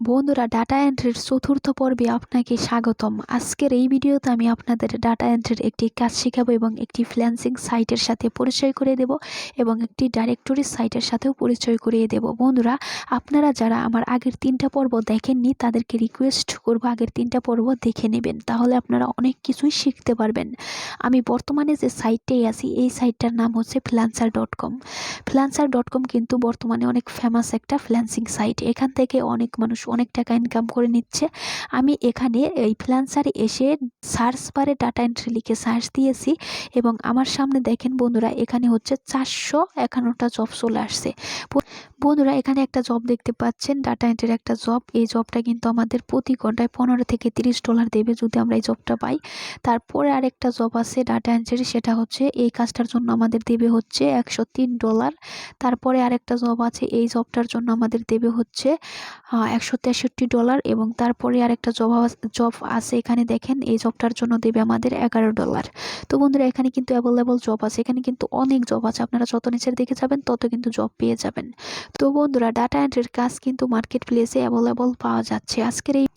বন্ধুরা, ডাটা এন্ট্রির চতুর্থ পর্বে আপনাকে স্বাগতম। আজকের এই ভিডিওতে আমি আপনাদের ডাটা এন্ট্রির একটি কাজ শেখাবো এবং একটি ফ্রিল্যান্সিং সাইটের সাথে পরিচয় করিয়ে দেব এবং একটি ডাইরেক্টরি সাইটের সাথেও পরিচয় করিয়ে দেব। বন্ধুরা, আপনারা যারা আমার আগের 3টা পর্ব দেখেননি তাদেরকে রিকোয়েস্ট করব আগের 3টা পর্ব দেখে নেবেন, তাহলে আপনারা অনেক কিছুই শিখতে পারবেন। আমি বর্তমানে যে সাইটটাই আছি এই সাইটটার নাম হচ্ছে freelancer.com। freelancer.com কিন্তু বর্তমানে অনেক ফেমাস একটা ফ্রিল্যান্সিং সাইট। এখান থেকে অনেক মানুষ অনেক টাকা ইনকাম করে নিচ্ছে। আমি এখানে এই ফ্রিল্যান্সারে এসে সার্চ বারে ডাটা এন্ট্রি লিখে সার্চ দিয়েছি এবং আমার সামনে দেখেন বন্ধুরা, এখানে হচ্ছে 451টা জব চলে আসছে। বন্ধুরা, এখানে একটা জব দেখতে পাচ্ছেন, ডাটা এন্ট্রির একটা জব। এই জবটা কিন্তু আমাদের প্রতি ঘন্টায় $15 থেকে $30 দেবে যদি আমরা এই জবটা পাই। তারপরে আরেকটা জব আছে ডাটা এন্ট্রি, সেটা হচ্ছে এই কাজটার জন্য আমাদের দেবে হচ্ছে $103। তারপরে আরেকটা জব আছে, এই জবটার জন্য আমাদের দেবে হচ্ছে $163 এবং তারপরে আরেকটা জব আছে, এখানে দেখেন এই জবটার জন্য দেবে আমাদের $11। তো বন্ধুরা, এখানে কিন্তু অ্যাভেলেবল জব আছে, এখানে কিন্তু অনেক জব আছে। আপনারা যত নিচের দিকে যাবেন তত কিন্তু জব পেয়ে যাবেন। তো বন্ধুরা, ডাটা এন্ট্রির কাজ কিন্তু মার্কেট প্লেসে অ্যাভেলেবল পাওয়া যাচ্ছে।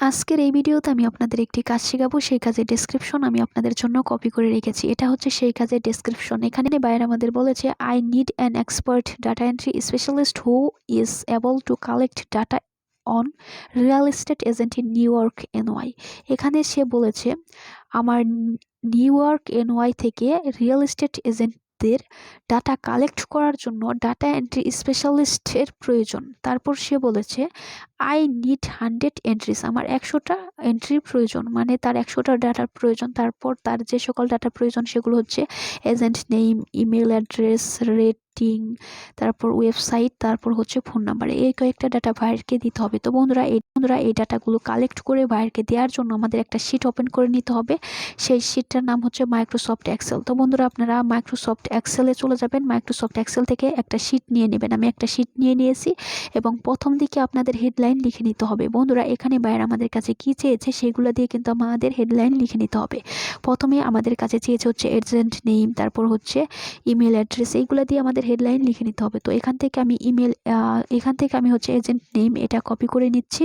আজকের এই ভিডিওতে আমি আপনাদের একটি কাজ শেখাবো, সেই কাজের ডেসক্রিপশন আমি আপনাদের জন্য কপি করে রেখেছি। এটা হচ্ছে সেই কাজের ডেসক্রিপশন। এখানে বাইরে আমাদের বলেছে, I need an expert data entry specialist who is able to collect data on real estate agent in new York NY। এখানে সে বলেছে আমার নিউ ইয়র্ক NY থেকে রিয়েল এস্টেট এজেন্টদের ডাটা কালেক্ট করার জন্য ডাটা এন্ট্রি স্পেশালিস্টের প্রয়োজন। তারপর সে বলেছে আই নিড 100 এন্ট্রিস, আমার 100টা এন্ট্রির প্রয়োজন, মানে তার 100টা ডাটার প্রয়োজন। তারপর তার যে সকল ডাটা প্রয়োজন সেগুলো হচ্ছে agent name, email address, rating, তারপর ওয়েবসাইট, তারপর হচ্ছে ফোন নাম্বার। এই কয়েকটা ডাটা ভাইয়ারকে দিতে হবে। তো বন্ধুরা, এই ডাটাগুলো কালেক্ট করে ভাইয়ারকে দেওয়ার জন্য আমাদের একটা শিট ওপেন করে নিতে হবে। সেই শিটটার নাম হচ্ছে মাইক্রোসফট এক্সেল। তো বন্ধুরা, আপনারা মাইক্রোসফট এক্সেলে চলে যাবেন, মাইক্রোসফট এক্সেল থেকে একটা শিট নিয়ে নেবেন। আমি একটা শিট নিয়ে নিয়েছি এবং প্রথম দিকে আপনাদের হেডলাইন লিখে নিতে হবে। বন্ধুরা, এখানে বাইরে আমাদের কাছে কি চেয়েছে সেগুলো দিয়ে কিন্তু আমাদের হেডলাইন লিখে নিতে হবে। প্রথমে আমাদের কাছে চেয়েছে হচ্ছে এজেন্ট নেম, তারপর হচ্ছে ইমেল অ্যাড্রেস, এইগুলো দিয়ে আমাদের হেডলাইন লিখে নিতে হবে। তো এখান থেকে আমি হচ্ছে এজেন্ট নেম এটা কপি করে নিচ্ছি।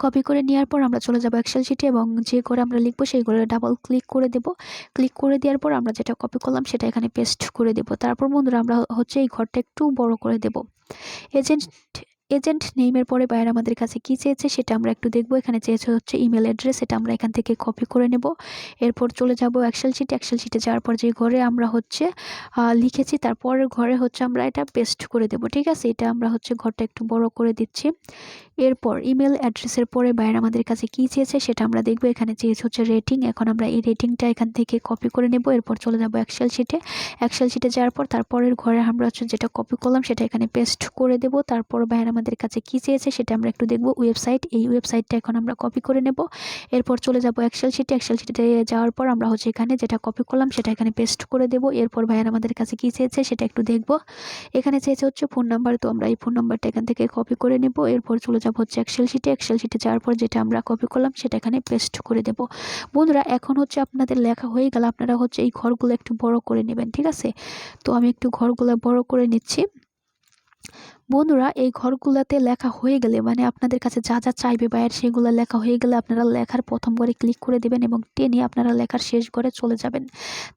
কপি করে নেওয়ার পর আমরা চলে যাব এক্সেল শিটে এবং যে করে আমরা লিখবো সেই করে ডাবল ক্লিক করে দেব। ক্লিক করে দেওয়ার পর আমরা যেটা কপি করলাম সেটা এখানে পেস্ট করে দেব। তারপর বন্ধুরা, আমরা হচ্ছে এই ঘরটা একটু বড় করে দেব। এজেন্ট নেমের পরে বাইরে আমাদের কাছে কি চেয়েছে সেটা আমরা একটু দেখবো। এখানে চেয়েছে হচ্ছে ইমেল অ্যাড্রেস, এটা আমরা এখান থেকে কপি করে নেব। এরপর চলে যাব এক্সেল শিটে যাওয়ার পর যে ঘরে আমরা হচ্ছে লিখেছি তারপরের ঘরে হচ্ছে আমরা এটা পেস্ট করে দেব। ঠিক আছে, এটা আমরা হচ্ছে ঘরটা একটু বড় করে দিচ্ছি। এরপর ইমেল অ্যাড্রেসের পরে বাইরে আমাদের কাছে কি চেয়েছে সেটা আমরা দেখবো। এখানে চেয়েছে হচ্ছে রেটিং, এখন আমরা এই রেটিংটা এখান থেকে কপি করে নেব। এরপর চলে যাব এক্সেল শিটে যাওয়ার পর তারপরের ঘরে আমরা হচ্ছে যেটা কপি করলাম সেটা এখানে পেস্ট করে দেব। তারপর বাইরে আমাদের কাছে কি চেয়েছে সেটা আমরা একটু দেখবো। ওয়েবসাইট, এই ওয়েবসাইটটা এখন আমরা কপি করে নেব। এরপর চলে যাব এক্সেল শিটে যাওয়ার পর আমরা হচ্ছে এখানে যেটা কপি করলাম সেটা এখানে পেস্ট করে দেব। এরপর ভাইয়ার আমাদের কাছে কি চেয়েছে সেটা একটু দেখবো। এখানে চেয়েছে হচ্ছে ফোন নাম্বার, তো আমরা এই ফোন নাম্বারটা এখান থেকে কপি করে নেব। এরপর চলে যাব হচ্ছে এক্সেল শিটে যাওয়ার পর যেটা আমরা কপি করলাম সেটা এখানে পেস্ট করে দেব। বন্ধুরা, এখন হচ্ছে আপনাদের লেখা হয়ে গেল, আপনারা হচ্ছে এই ঘরগুলো একটু বড় করে নেবেন। ঠিক আছে, তো আমি একটু ঘরগুলো বড় করে নিচ্ছি। বন্ধুরা, এই ঘরগুলোতে লেখা হয়ে গেলে মানে আপনাদের কাছে যা যা চাইবে বাইরে সেগুলো লেখা হয়ে গেলে আপনারা লেখার প্রথম ঘরে ক্লিক করে দেবেন এবং টেনে আপনারা লেখার শেষ ঘরে চলে যাবেন।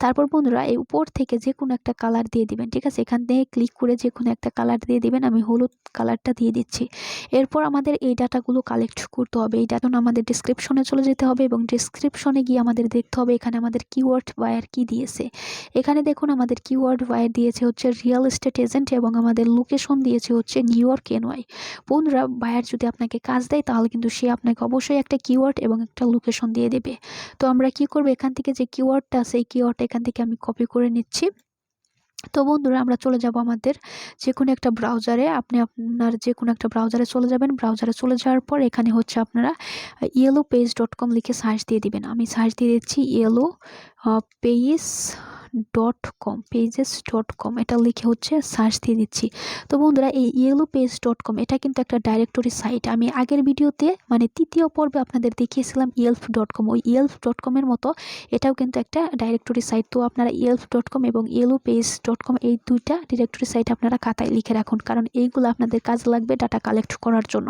তারপর বন্ধুরা, এই উপর থেকে যে কোনো একটা কালার দিয়ে দিবেন। ঠিক আছে, এখান থেকে ক্লিক করে যে কোনো একটা কালার দিয়ে দিবেন। আমি হলুদ কালারটা দিয়ে দিচ্ছি। এরপর আমাদের এই ডাটাগুলো কালেক্ট করতে হবে। এই ডাটা আমাদের ডিসক্রিপশনে চলে যেতে হবে এবং ডিসক্রিপশনে গিয়ে আমাদের দেখতে হবে এখানে আমাদের কিওয়ার্ড বায়ার কি দিয়েছে। এখানে দেখুন আমাদের কিওয়ার্ড বায়ার দিয়েছে হচ্ছে রিয়েল এস্টেট এজেন্ট এবং আমাদের লোকেশন দিয়েছে হচ্ছে নিউ ইয়র্ক NY। বন্ধুরা, বায়ার যদি আপনাকে কাজ দেয় তাহলে কিন্তু সে আপনাকে অবশ্যই একটা কিওয়ার্ড এবং একটা লোকেশন দিয়ে দেবে। তো আমরা কি করব, এখান থেকে যে কিওয়ার্ডটা আছে এই কিওয়ার্ডটা এখান থেকে আমি কপি করে নিচ্ছি। তো বন্ধুরা, আমরা চলে যাব আমাদের যে কোনো একটা ব্রাউজারে। আপনার যে কোনো একটা ব্রাউজারে চলে যাবেন। ব্রাউজারে চলে যাওয়ার পর এখানে হচ্ছে আপনারা yellowpage.com লিখে সার্চ দিয়ে দিবেন। আমি সার্চ দিয়ে দিচ্ছি yellowpage pages.com এটা লিখে হচ্ছে সার্চ দিয়ে দিচ্ছি। তো বন্ধুরা এই yellowpage.com এটা কিন্তু একটা ডাইরেক্টরি সাইট। আমি আগের ভিডিওতে মানে তৃতীয় পর্বে আপনাদের দেখিয়েছিলাম yelp.com, ওই yelp.com এর মতো এটাও কিন্তু একটা ডাইরেক্টরি সাইট। তো আপনারা yelp.com এবং yellowpage.com এই দুইটা ডিরেক্টরি সাইট আপনারা খাতায় লিখে রাখুন, কারণ এইগুলো আপনাদের কাজে লাগবে ডাটা কালেক্ট করার জন্য।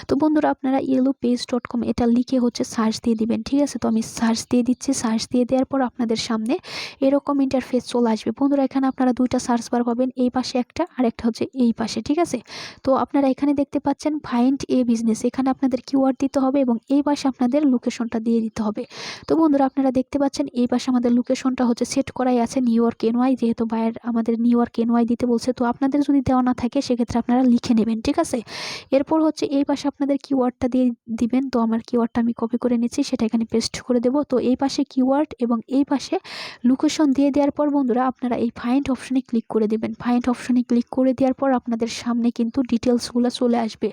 তো বন্ধুরা আপনারা yellowpage.com এটা লিখে হচ্ছে সার্চ দিয়ে দিবেন, ঠিক আছে। তো আমি সার্চ দিয়ে দিচ্ছি। সার্চ দিয়ে দেওয়ার পর আপনাদের সামনে এরকম ইন্টারফেস চলে আসবে। বন্ধুরা এখানে আপনারা দুইটা সার্চ বার পাবেন, এই পাশে একটা আর একটা হচ্ছে এই পাশে, ঠিক আছে। তো আপনারা এখানে দেখতে পাচ্ছেন ফাইন্ড এ বিজনেস, এখানে আপনাদের কিওয়ার্ড দিতে হবে এবং এই পাশে আপনাদের লোকেশনটা দিয়ে দিতে হবে। তো বন্ধুরা আপনারা দেখতে পাচ্ছেন এই পাশে আমাদের লোকেশনটা হচ্ছে সেট করাই আছে নিউ ইয়র্ক NY, যেহেতু বায়ার আমাদের নিউ ইয়র্ক NY দিতে বলছে। তো আপনাদের যদি দেওয়া না থাকে সেক্ষেত্রে আপনারা লিখে নেবেন, ঠিক আছে। এরপর হচ্ছে এই পাশে আপনাদের কিওয়ার্ডটা দিয়ে দিবেন। তো আমার কিওয়ার্ডটা আমি কপি করে নিচ্ছি, সেটা এখানে পেস্ট করে দেব। তো এই পাশে কিওয়ার্ড এবং এই পাশে লোকেশন দিয়ে দেওয়ার পর বন্ধুরা আপনারা এই ফাইন্ড অপশনে ক্লিক করে দেবেন। ফাইন্ড অপশনে ক্লিক করে দেওয়ার পর আপনাদের সামনে কিন্তু ডিটেলসগুলো চলে আসবে,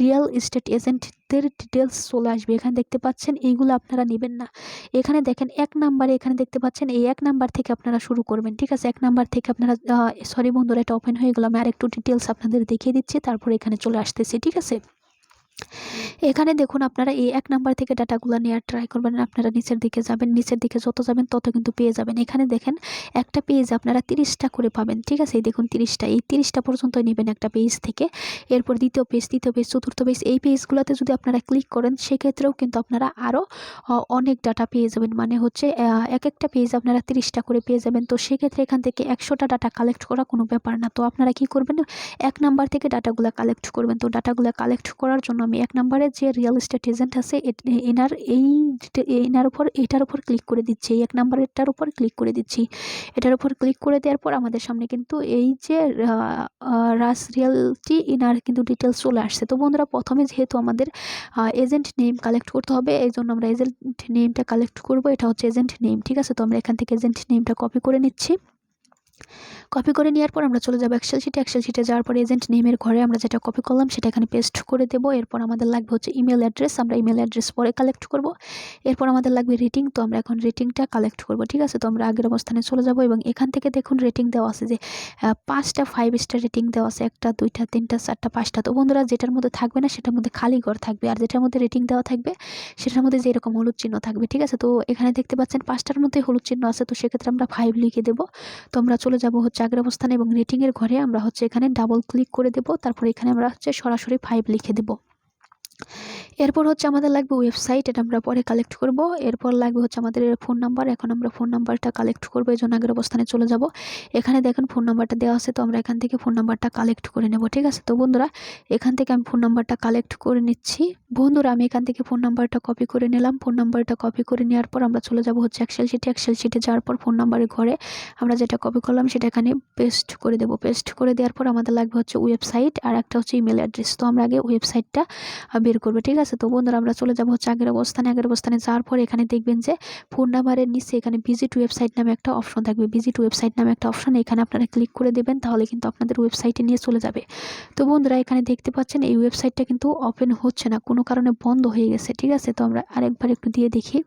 রিয়েল এস্টেট এজেন্টদের ডিটেলস চলে আসবে। এখানে দেখতে পাচ্ছেন এইগুলো আপনারা নেবেন না। এখানে দেখেন 1 নাম্বারে এখানে দেখতে পাচ্ছেন এই 1 নাম্বার থেকে আপনারা শুরু করবেন, ঠিক আছে। 1 নাম্বার থেকে আপনারা সরি বন্ধুরা এটা ওপেন হয়ে গেল, আমি আরেকটু ডিটেলস আপনাদের দেখিয়ে দিচ্ছি, তারপর এখানে চলে আসতেছি, ঠিক আছে। এখানে দেখুন আপনারা এই 1 নাম্বার থেকে ডাটাগুলো নেওয়ার ট্রাই করবেন। আপনারা নিচের দিকে যাবেন, নিচের দিকে যত যাবেন তত কিন্তু পেয়ে যাবেন। এখানে দেখেন একটা পেজ আপনারা 30টা করে পাবেন, ঠিক আছে। এই দেখুন 30টা, এই 30টা পর্যন্ত নেবেন একটা পেজ থেকে। এরপর দ্বিতীয় পেজ, তৃতীয় পেজ, চতুর্থ পেজ, এই পেজগুলোতে যদি আপনারা ক্লিক করেন সেক্ষেত্রেও কিন্তু আপনারা আরও অনেক ডাটা পেয়ে যাবেন। মানে হচ্ছে এক একটা পেজ আপনারা 30টা করে পেয়ে যাবেন। তো সেক্ষেত্রে এখান থেকে 100টা ডাটা কালেক্ট করা কোনো ব্যাপার না। তো আপনারা কি করবেন, 1 নাম্বার থেকে ডাটাগুলো কালেক্ট করবেন। তো ডাটাগুলো কালেক্ট করার জন্য আমি 1 নাম্বারে যে রিয়েল এস্টেট এজেন্ট আছে এনার উপর এটার উপর ক্লিক করে দিচ্ছি, এই 1 নাম্বারেরটার উপর ক্লিক করে দিচ্ছি। এটার উপর ক্লিক করে দেওয়ার পর আমাদের সামনে কিন্তু এই যে রাস রিয়েলটি এনার কিন্তু ডিটেলস চলে আসছে। তো বন্ধুরা প্রথমে যেহেতু আমাদের এজেন্ট নেম কালেক্ট করতে হবে, এই জন্য আমরা এজেন্ট নেমটা কালেক্ট করব। এটা হচ্ছে এজেন্ট নেম, ঠিক আছে। তো আমরা এখান থেকে এজেন্ট নেমটা কপি করে নিচ্ছি। কপি করে নেওয়ার পর আমরা চলে যাবো এক্সেল শিটে। এক্সেল শিটে যাওয়ার পর এজেন্ট নেমের ঘরে আমরা যেটা কপি করলাম সেটা এখানে পেস্ট করে দেব। এরপর আমাদের লাগবে হচ্ছে ইমেল অ্যাড্রেস, আমরা ইমেল অ্যাড্রেস পরে কালেক্ট করব। এরপর আমাদের লাগবে রেটিং, তো আমরা এখন রেটিংটা কালেক্ট করব, ঠিক আছে। তো আমরা আগের অবস্থানে চলে যাব এবং এখান থেকে দেখুন রেটিং দেওয়া আছে যে 5টা 5 স্টার রেটিং দেওয়া আছে, 1টা 2টা 3টা 4টা 5টা। তো বন্ধুরা যেটার মধ্যে থাকবে না সেটার মধ্যে খালি ঘর থাকবে, আর যেটার মধ্যে রেটিং দেওয়া থাকবে সেটার মধ্যে যে এরকম হলুদ চিহ্ন থাকবে, ঠিক আছে। তো এখানে দেখতে পাচ্ছেন 5টার মধ্যে হলুদ চিহ্ন আছে, তো সেক্ষেত্রে আমরা 5 লিখে দেবো। তো আমরা চলে যাব হচ্ছে আগের অবস্থানে এবং রেটিংয়ের ঘরে আমরা হচ্ছে এখানে ডাবল ক্লিক করে দেব। তারপর এখানে আমরা হচ্ছে সরাসরি 5 লিখে দেব। এরপর হচ্ছে আমাদের লাগবে ওয়েবসাইট, এটা আমরা পরে কালেক্ট করব। এরপর লাগবে হচ্ছে আমাদের ফোন নাম্বার, এখন আমরা ফোন নাম্বারটা কালেক্ট করবো, এই জন্য আগের অবস্থানে চলে যাব। এখানে দেখেন ফোন নাম্বারটা দেওয়া আছে, তো আমরা এখান থেকে ফোন নাম্বারটা কালেক্ট করে নেব, ঠিক আছে। তো বন্ধুরা এখান থেকে আমি ফোন নাম্বারটা কালেক্ট করে নিচ্ছি। বন্ধুরা আমি এখান থেকে ফোন নাম্বারটা কপি করে নিলাম। ফোন নাম্বারটা কপি করে নেওয়ার পর আমরা চলে যাব হচ্ছে এক্সেল শিটে। এক্সেল শিটে যাওয়ার পর ফোন নাম্বারের ঘরে আমরা যেটা কপি করলাম সেটা এখানে পেস্ট করে দেব। পেস্ট করে দেওয়ার পর আমাদের লাগবে হচ্ছে ওয়েবসাইট আর একটা হচ্ছে ইমেল অ্যাড্রেস। তো আমরা আগে ওয়েবসাইটটা বের করবো, ঠিক আছে। তো বন্ধুরা আমরা চলে যাব হচ্ছে আগের অবস্থানে। আগের অবস্থানে যাওয়ার পর এখানে দেখবেন যে ফোন নাম্বারের নিচে এখানে ভিজিট ওয়েবসাইট নামে একটা অপশন থাকবে, ভিজিট ওয়েবসাইট নামে একটা অপশন, এখানে আপনারা ক্লিক করে দেবেন, তাহলে কিন্তু আপনাদের ওয়েবসাইটে নিয়ে চলে যাবে। তো বন্ধুরা এখানে দেখতে পাচ্ছেন এই ওয়েবসাইটটা কিন্তু ওপেন হচ্ছে না, কোনো কারণে বন্ধ হয়ে গেছে, ঠিক আছে। তো আমরা আরেকবার একটু দিয়ে দেখি।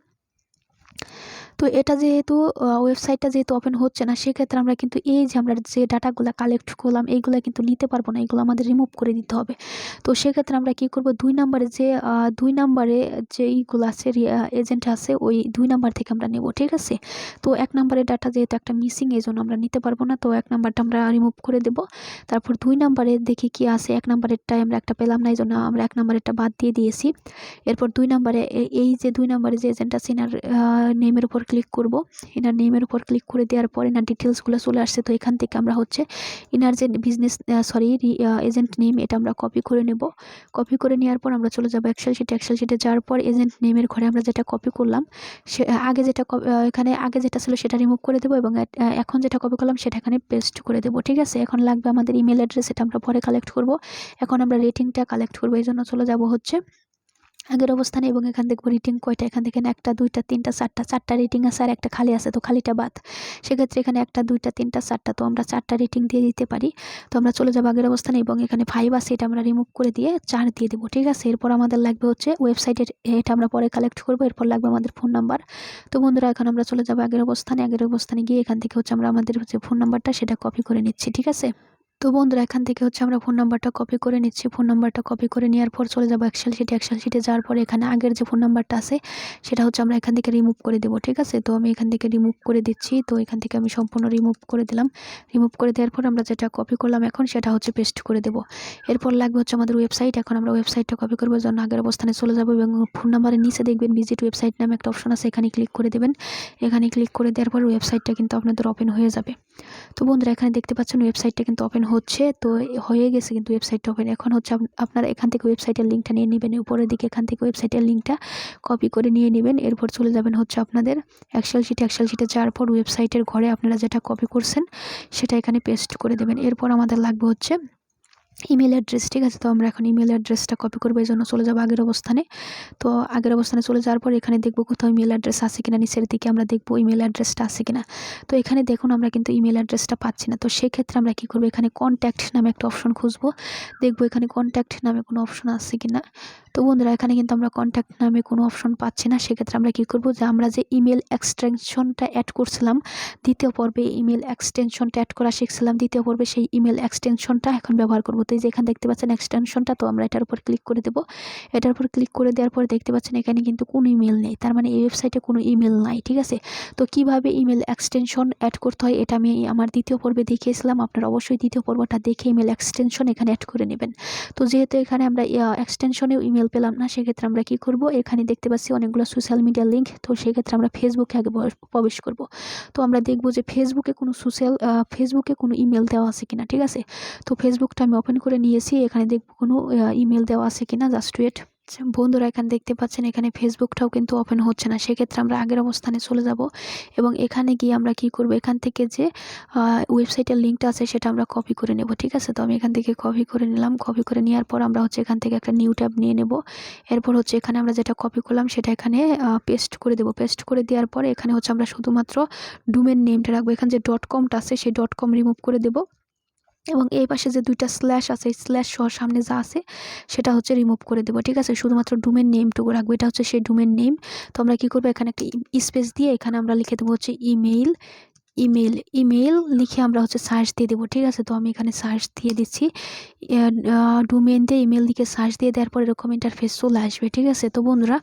তো এটা যেহেতু ওয়েবসাইটটা যেহেতু ওপেন হচ্ছে না, সেক্ষেত্রে আমরা কিন্তু এই যে আমরা যে ডাটাগুলো কালেক্ট করলাম এইগুলো কিন্তু নিতে পারবো না, এগুলো আমাদের রিমুভ করে দিতে হবে। তো সেক্ষেত্রে আমরা কি করব, 2 নাম্বারে যে এইগুলো আছে এজেন্ট আছে ওই 2 নাম্বার থেকে আমরা নেব, ঠিক আছে। তো 1 নাম্বারের ডাটা যেহেতু একটা মিসিং, এই জন্য আমরা নিতে পারবো না। তো 1 নাম্বারটা আমরা রিমুভ করে দেব। তারপর 2 নাম্বারে দেখি কি আছে, 1 নাম্বারেরটাই আমরা একটা পেলাম না, এই জন্য আমরা 1 নাম্বারেরটা বাদ দিয়ে দিয়েছি। এরপর 2 নাম্বারে এই যে 2 নাম্বারে যে এজেন্ট আছে এনার নেমের উপর ক্লিক করব। এনার নেমের উপর ক্লিক করে দেওয়ার পর এনার ডিটেলসগুলো চলে আসছে। তো এখান থেকে আমরা হচ্ছে এনার যে বিজনেস এজেন্ট নেম এটা আমরা কপি করে নেব। কপি করে নেওয়ার পর আমরা চলে যাব এক্সেল শিটে। এক্সেল শিটে যাওয়ার পর এজেন্ট নেমের ঘরে আমরা যেটা কপি করলাম সে এখানে আগে যেটা ছিল সেটা রিমুভ করে দেবো এবং এখন যেটা কপি করলাম সেটা এখানে পেস্ট করে দেবো, ঠিক আছে। এখন লাগবে আমাদের ইমেল অ্যাড্রেস, এটা আমরা পরে কালেক্ট করব। এখন আমরা রেটিংটা কালেক্ট করবো, এই জন্য চলে যাব হচ্ছে আগের অবস্থানে এবং এখান দেখবো রেটিং কয়টা, এখান থেকে 1 2 3 4টা রেটিং আছে আর একটা খালি আছে, তো খালিটা বাদ। সেক্ষেত্রে এখানে 1 2 3 4টা, তো আমরা 4টা রেটিং দিয়ে দিতে পারি। তো আমরা চলে যাবো আগের অবস্থানে এবং এখানে 5 আছে, এটা আমরা রিমুভ করে দিয়ে 4 দিয়ে দেবো, ঠিক আছে। এরপর আমাদের লাগবে হচ্ছে ওয়েবসাইটের, এটা আমরা পরে কালেক্ট করবো। এরপর লাগবে আমাদের ফোন নাম্বার। তো বন্ধুরা এখন আমরা চলে যাবো আগের অবস্থানে গিয়ে এখান থেকে হচ্ছে আমরা আমাদের যে ফোন নাম্বারটা সেটা কপি করে নিচ্ছি, ঠিক আছে। তো বন্ধুরা এখান থেকে হচ্ছে আমরা ফোন নাম্বারটা কপি করে নিচ্ছি। ফোন নাম্বারটা কপি করে নেওয়ার পর চলে যাবো এক্সেল শিটে যাওয়ার পর এখানে আগের যে ফোন নাম্বারটা আছে সেটা হচ্ছে আমরা এখান থেকে রিমুভ করে দেবো, ঠিক আছে। তো আমি এখান থেকে রিমুভ করে দিচ্ছি। তো এখান থেকে আমি সম্পূর্ণ রিমুভ করে দিলাম। রিমুভ করে দেওয়ার পর আমরা যেটা কপি করলাম এখন সেটা হচ্ছে পেস্ট করে দেবো। এরপর লাগবে হচ্ছে আমাদের ওয়েবসাইট। এখন আমরা ওয়েবসাইটটা কপি করবো জন্য আগের অবস্থানে চলে যাবো এবং ফোন নাম্বারের নিচে দেখবেন ভিজিট ওয়েবসাইট নামে একটা অপশন আছে, এখানে ক্লিক করে দেবেন। এখানে ক্লিক করে দেওয়ার পর ওয়েবসাইটটা কিন্তু আপনাদের ওপেন হয়ে যাবে। তো বন্ধুরা এখানে দেখতে পাচ্ছেন ওয়েবসাইটটা কিন্তু ওপেন হচ্ছে, তো হয়ে গেছে কিন্তু ওয়েবসাইটটা ওপেন। এখন হচ্ছে আপনারা এখান থেকে ওয়েবসাইটের লিঙ্কটা নিয়ে নেবেন, উপরের দিকে এখান থেকে ওয়েবসাইটের লিঙ্কটা কপি করে নিয়ে নেবেন। এরপর চলে যাবেন হচ্ছে আপনাদের এক্সেল শিটে যাওয়ার পর ওয়েবসাইটের ঘরে আপনারা যেটা কপি করছেন সেটা এখানে পেস্ট করে দেবেন। এরপর আমাদের লাগবে হচ্ছে ইমেল অ্যাড্রেস, ঠিক আছে। তো আমরা এখন ইমেল অ্যাড্রেসটা কপি করবো, এই জন্য চলে যাবো আগের অবস্থানে। তো আগের অবস্থানে চলে যাওয়ার পর এখানে দেখবো কোথাও ইমেল অ্যাড্রেস আছে কিনা, নিচের দিকে আমরা দেখবো ইমেল অ্যাড্রেসটা আছে কিনা। তো এখানে দেখুন আমরা কিন্তু ইমেল অ্যাড্রেসটা পাচ্ছি না। তো সেক্ষেত্রে আমরা কী করবো, এখানে কন্ট্যাক্ট নামে একটা অপশন খুঁজবো, দেখবো এখানে কন্ট্যাক্ট নামে কোনো অপশন আছে কিনা। তো বন্ধুরা এখানে কিন্তু আমরা কন্ট্যাক্ট নামে কোনো অপশন পাচ্ছি না। সেক্ষেত্রে আমরা কী করবো, যে আমরা যে ইমেল এক্সটেনশনটা অ্যাড করছিলাম দ্বিতীয় পর্বে, ইমেল এক্সটেনশনটা অ্যাড করা শিখছিলাম দ্বিতীয় পর্বে, সেই ইমেল এক্সটেনশনটা এখন ব্যবহার করবো। তো এই যে এখানে দেখতে পাচ্ছেন এক্সটেনশনটা, তো আমরা এটার উপর ক্লিক করে দেবো। এটার উপর ক্লিক করে দেওয়ার পর দেখতে পাচ্ছেন এখানে কিন্তু কোনো ইমেল নেই, তার মানে এই ওয়েবসাইটে কোনো ইমেল নাই, ঠিক আছে। তো কিভাবে ইমেল এক্সটেনশন অ্যাড করতে হয় এটা আমি আমার দ্বিতীয় পর্বে দেখিয়েছিলাম। আপনারা অবশ্যই দ্বিতীয় পর্বটা দেখে ইমেল এক্সটেনশন এখানে অ্যাড করে নেবেন। তো যেহেতু এখানে আমরা এক্সটেনশনেও ইমেল পেলাম না, সেক্ষেত্রে আমরা কি করব, এখানে দেখতে পাচ্ছি অনেকগুলো সোশ্যাল মিডিয়া লিঙ্ক। তো সেক্ষেত্রে আমরা ফেসবুকে আগে প্রবেশ করব। তো আমরা দেখব যে ফেসবুকে কোনো ইমেল দেওয়া আছে কিনা, ঠিক আছে। তো ফেসবুকটা আমি ওপেন করে নিয়েছি, এখানে দেখবো কোনো ইমেল দেওয়া আছে কিনা, জাস্ট ওয়েট। বন্ধুরা এখানে দেখতে পাচ্ছেন এখানে ফেসবুকটাও কিন্তু ওপেন হচ্ছে না। সেক্ষেত্রে আমরা আগের অবস্থানে চলে যাব এবং এখানে গিয়ে আমরা কি করব, এখান থেকে যে ওয়েবসাইটের লিঙ্কটা আছে সেটা আমরা কপি করে নেব, ঠিক আছে। তো আমি এখান থেকে কপি করে নিলাম। কপি করে নেওয়ার পর আমরা হচ্ছে এখান থেকে একটা নিউ ট্যাব নিয়ে নেব। এরপর হচ্ছে এখানে আমরা যেটা কপি করলাম সেটা এখানে পেস্ট করে দেবো। পেস্ট করে দেওয়ার পরে এখানে হচ্ছে আমরা শুধুমাত্র ডোমেন নেমটা রাখবো। এখানে যে .comটা আছে সেই .com রিমুভ করে দেবো এবং এই পাশে যে 2টা স্ল্যাশ আছে, স্ল্যাশ সহ সামনে যা আছে সেটা হচ্ছে রিমুভ করে দেবো, ঠিক আছে। শুধুমাত্র ডোমেন নেমটুকু রাখবো, এটা হচ্ছে সেই ডোমেন নেম। তো আমরা কী করবো, এখানে একটা স্পেস দিয়ে এখানে আমরা লিখে দেবো হচ্ছে ইমেল লিখে আমরা হচ্ছে সার্চ দিয়ে দেবো, ঠিক আছে। তো আমি এখানে সার্চ দিয়ে দিচ্ছি, ডোমেন দিয়ে ইমেল লিখে সার্চ দিয়ে দেওয়ার পর এরকম ইন্টারফেস চলে আসবে, ঠিক আছে। তো বন্ধুরা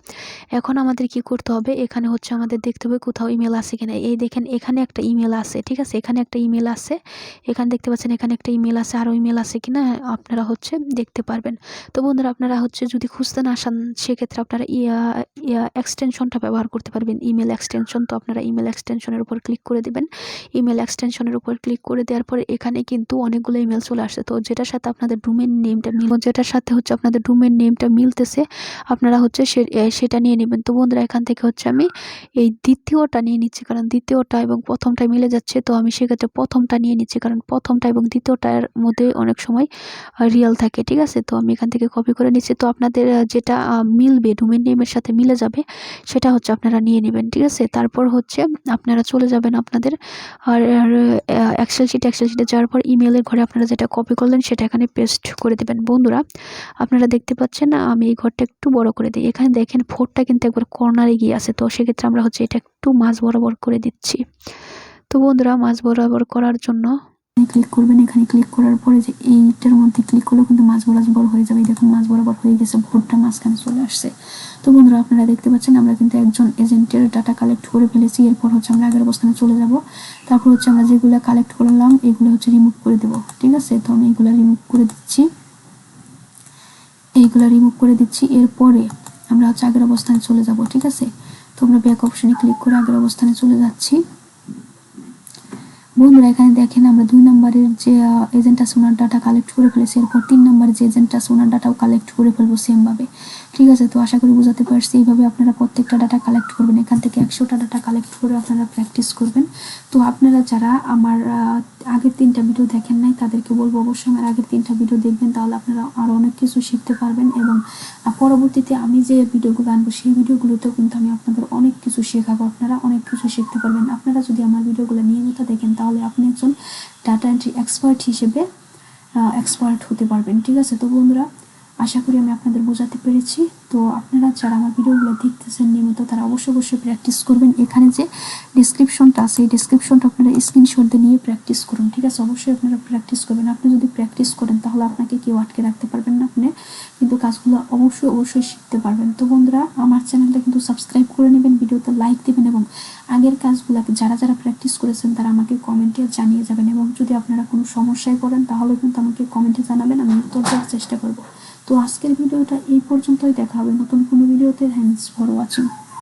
এখন আমাদের কি করতে হবে, এখানে হচ্ছে আমাদের দেখতে হবে কোথাও ইমেল আছে কিনা। এই দেখেন এখানে একটা ইমেল আছে, ঠিক আছে, এখানে একটা ইমেল আছে। এখানে দেখতে পাচ্ছেন এখানে একটা ইমেল আছে, আরও ইমেল আছে কিনা আপনারা হচ্ছে দেখতে পারবেন। তো বন্ধুরা আপনারা হচ্ছে যদি খুঁজতে না আসেন সেক্ষেত্রে আপনারা এক্সটেনশনটা ব্যবহার করতে পারবেন, ইমেল এক্সটেনশন। তো আপনারা ইমেল এক্সটেনশনের উপর ক্লিক করে দেবেন। ইমেল এক্সটেনশনের উপর ক্লিক করে দেওয়ার পরে এখানে কিন্তু অনেকগুলো ইমেল চলে আসছে। তো যেটার সাথে আপনাদের ডোমেন নেমটা মিলতেছে আপনারা হচ্ছে সেটা নিয়ে নেবেন। তো বন্ধুরা এখান থেকে হচ্ছে আমি এই দ্বিতীয়টা নিয়ে নিচ্ছি, কারণ দ্বিতীয়টা এবং প্রথমটা মিলে যাচ্ছে। তো আমি সেক্ষেত্রে প্রথমটা নিয়ে নিচ্ছি, কারণ প্রথমটা এবং দ্বিতীয়টার মধ্যে অনেক সময় রিয়েল থাকে, ঠিক আছে। তো আমি এখান থেকে কপি করে নিচ্ছি। তো আপনাদের যেটা মিলবে, ডোমেন নেমের সাথে মিলে যাবে, সেটা হচ্ছে আপনারা নিয়ে নেবেন, ঠিক আছে। তারপর হচ্ছে আপনারা চলে যাবেন আপনাদের আর এক্সেল শিটে যাওয়ার পর ইমেলের ঘরে আপনারা যেটা কপি করলেন সেটা এখানে পেস্ট করে দেবেন। বন্ধুরা আপনারা দেখতে পাচ্ছেন আমি এই ঘরটা একটু বড় করে দিই। এখানে দেখেন 4টা কিন্তু একবার কর্নারে গিয়ে আছে। তো সেক্ষেত্রে আমরা হচ্ছে এটা একটু মাঝ বরাবর করে দিচ্ছি। তো বন্ধুরা মাঝ বরাবর করার জন্য ক্লিক করবেন, এখানে ক্লিক করার পরে যে এইটার মধ্যে ক্লিক করলে কিন্তু মাঝ বরাবর হয়ে যাবে। দেখুন মাঝ বরাবর হয়ে গেছে, ভোটটা মাঝখানে চলে আসছে। তো বন্ধুরা আপনারা দেখতে পাচ্ছেন আমরা কিন্তু একজন এজেন্টের ডাটা কালেক্ট করে ফেলেছি। এরপর হচ্ছে আমরা আগের অবস্থানে চলে যাব। তারপর হচ্ছে আমরা যেগুলো কালেক্ট করলাম এগুলো হচ্ছে রিমুভ করে দেব, ঠিক আছে। তো আমি এগুলো রিমুভ করে দিচ্ছি। এরপরে আমরা হচ্ছে আগের অবস্থানে চলে যাব, ঠিক আছে। তো আমরা ব্যাক অপশনে ক্লিক করে আগের অবস্থানে চলে যাচ্ছি। বন্ধুরা এখানে দেখেন আমরা 2 নম্বরের যে এজেন্ট আছে ওনার ডাটা কালেক্ট করে ফেলেছি, এরপর 3 নম্বরের যে এজেন্ট আছে ওনার ডাটাও কালেক্ট করে ফেলবো সেম ভাবে। ঠিক আছে, তো আশা করি বুঝাতে পারছি। এইভাবে আপনারা প্রত্যেকটা ডাটা কালেক্ট করবেন, এখান থেকে 100টা ডাটা কালেক্ট করে আপনারা প্র্যাকটিস করবেন। তো আপনারা যারা আমার আগের 3টা ভিডিও দেখেন নাই তাদেরকে বলবো অবশ্যই আমার আগের 3টা ভিডিও দেখবেন, তাহলে আপনারা আরও অনেক কিছু শিখতে পারবেন। এবং পরবর্তীতে আমি যে ভিডিওগুলো আনবো সেই ভিডিওগুলোতেও কিন্তু আমি আপনাদের অনেক কিছু শেখাবো, আপনারা অনেক কিছু শিখতে পারবেন। আপনারা যদি আমার ভিডিওগুলো নিয়মিত দেখেন তাহলে আপনি একজন ডাটা এন্ট্রি এক্সপার্ট হিসেবে এক্সপার্ট হতে পারবেন। ঠিক আছে, তো বন্ধুরা আশা করি আমি আপনাদের বোঝাতে পেরেছি। তো আপনারা যারা আমার ভিডিওগুলো দেখতেছেন নিয়মিত তারা অবশ্যই প্র্যাকটিস করবেন। এখানে যে ডিসক্রিপশনটা আছে এই ডিসক্রিপশনটা আপনারা স্ক্রিনশট দিয়ে নিয়ে প্র্যাকটিস করুন। ঠিক আছে, অবশ্যই আপনারা প্র্যাকটিস করবেন। আপনি যদি প্র্যাকটিস করেন তাহলে আপনাকে কেউ আটকে রাখতে পারবেন না, আপনি কিন্তু কাজগুলো অবশ্যই শিখতে পারবেন। তো বন্ধুরা আমার চ্যানেলটা কিন্তু সাবস্ক্রাইব করে নেবেন, ভিডিওতে লাইক দেবেন এবং আগের কাজগুলোকে যারা প্র্যাকটিস করেছেন তারা আমাকে কমেন্টে জানিয়ে যাবেন। এবং যদি আপনারা কোনো সমস্যায় পড়েন তাহলে কিন্তু আমাকে কমেন্টে জানাবেন, আমি উত্তর দেওয়ার চেষ্টা করব। তো আজকের ভিডিওটা এই পর্যন্তই, দেখা হবে নতুন কোনো ভিডিওতে। Thanks for watching.